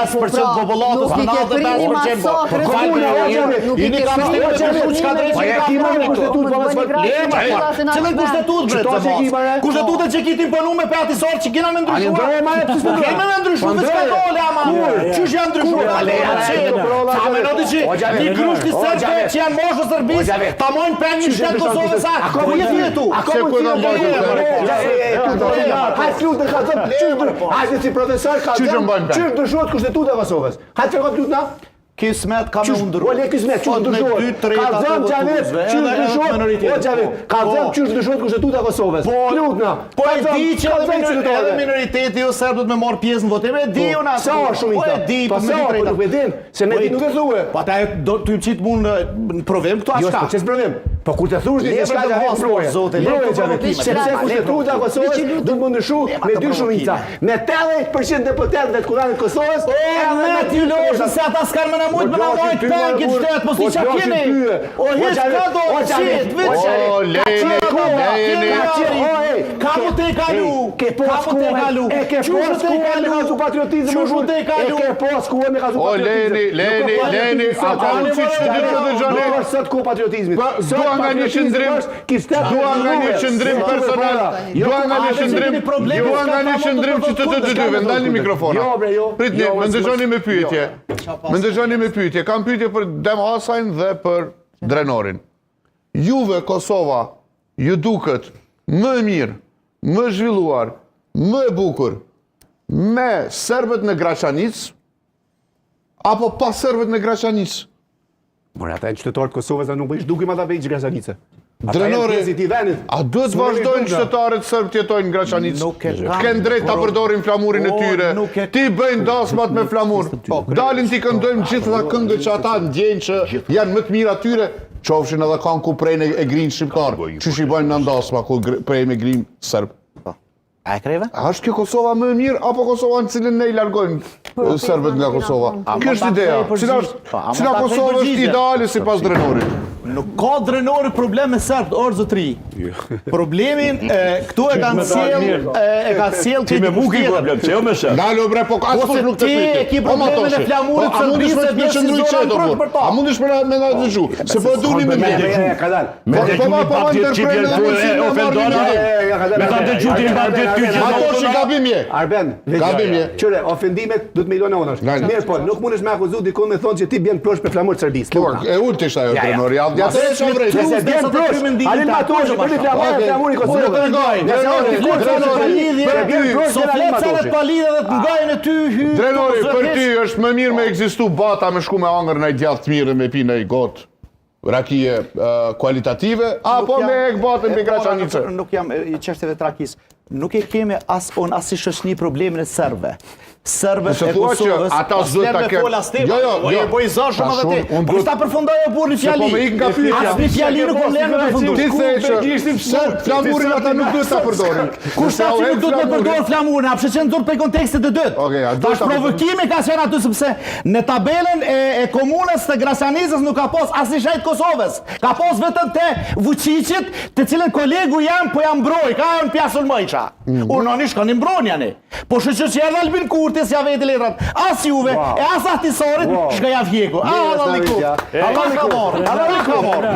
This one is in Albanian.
95% popullatës, 95% Jini kam shtimë të shumë që ka drejtë që ka mërë Cëllën kushtetut, bre, të mos. Kushtetutët që ki t'imponuar me peatisor që kena me ndryshuar. Keme me ndryshuar, veç ka dole, ama. Qysh janë ndryshuar? Ta me noti që një grushti sërbe që janë moshë sërbis, ta mojnë për një shtetë Kosovë sa. Ku jetë jetu? Hajtë lutë në ka zëmë, hajtë si profesor ka zëmë, qërë ndryshuat kushtetutë e Kosovës? Hajtë që ka lutë na? Kismet ka me undru. Ole kismet, qështë ndryshuat? Ka zëmë Gjavit, qështë ndryshuat? O Gjavit, ka zëmë qështë ndryshuat kushtetutë e Kosovës? Lutna. Po e di që edhe minoriteti o serbë do të me marë pjesë në votim, e di unë atë. Sa shumë i ta? Pa sa, po nuk e din, se me di nuk e thuë. Pa ta e do t'ju qitë mund në provim këto ashka. Jo, po qësë provim? Po kur të thush një shka Gjavit mbrojë. Mbrojë Gjavit, sepse kushtetutë e Kosovës du të më ndryshu me dy shumica. Me 80% deputetëve të kuranit Kosovës, mujtë më në mojtë pëngit shtetë, mos i qa kjeni. O hishtë ka do, qitë, vëqë. Ka mu te kalu. Ka mu te kalu. E ke pos kuën me kazu patriotizmë. Qushu te kalu. E ke pos kuën me kazu patriotizmë. Leni, a ka në që të ditë të gjone? Nuk është sot ku patriotizmit. Dua nga një qëndrim personal. Dua nga një qëndrim që të dyve. Ndalni mikrofona. Pritni, më ndëgjoni me pyetje. Kam pyetje për Dem Hasajn dhe për Drenorin. Juve, Kosova, ju duket më mirë, më zhvilluar, më e bukur me serbët në Graçanic apo pa serbët në Graçanic? More ata janë qytetarët Kosovës dhe nuk bëjsh duke ma da vejtë Graçanice. Drenori, a duhet vazhdojnë qytetarët sërbë të jetojnë në Graçanic? Kënë drejt të përdorin flamurin e tyre. Ti bëjnë dasmat me flamur. Dalin ti këndojmë gjithë dhe këngë që ata ndjenë që janë më të mirë atyre. Qofshin edhe kanë ku prejnë e grinë shqiptarë. Qysh i bëjnë në ndasma ku prejnë e grinë sërbë? A e kreve? A është kjo Kosova më mirë, apo Kosova në cilin ne i largojnë sërbët nga Kosova? Kjo është ideja. Cila Kosova është ideali si pas Drenorit? Nuk ka Drenori problem me serbët, orë zotri. Problemin, këtu e kanë sjell Ti me mu ki problem, që jo me shërë. Dalo bre, po asë kush nuk të Ti e ki problemin e flamurit sërbisë e bjesë si zonë mbrojtë për ta. A mundesh me nga të dëgju? Se po e duni me mjë. Me të gju një papjet që vjen të ofendore, me të dëgju të një papjet kjo që ato që gabim je. Arben, qëre, ofendimet du të miliona onash. Mirë po, nuk mundesh me akuzu dikun me thonë që ti bjen prosh për flamur sërbis. E ullë të ishta jo Drenori, ja të e që vrejtë. Nëse bjen prosh, alin ma toshë, për një flamuri Kosovë. Drenori, për ty është më mirë me egzistu bata me shku me angër në i djathë të mirë me pi në i gotë rakije kualitative, apo me e këbatën për Graçanice? Nuk jam i qështjeve të rakisë. Nuk e keme as i shoshni problemin e serbëve. Serbët e Kosovës, serbë fola stema, o e boj zarë shumë dhe ti. Po kështë ta përfundoj e burë një fjali. As një fjali nuk po lërë me përfundur. Ti the që flamurin ata nuk duhet ta përdorin. Kushtë ta që nuk duhet me përdorë flamurin, apë që në durë për kontekstit të dytë. Ta është provokimi ka qenë aty, sepse në tabelen e komunës të Graçanicës nuk ka pos as një shajtë Kosovës. Ka pos vetëm të Vučićit, të cilën kolegu jam, po jam mbroj, ka janë pjasul mëjqa. Urnonish ka një mbronjani. Po shëqë që edhe Albin Kurtis ja veti letrat, as juve, e as ahtisorit, shka ja vjeku. Allah liku, Allah ka morë, bravo, pa ka morë.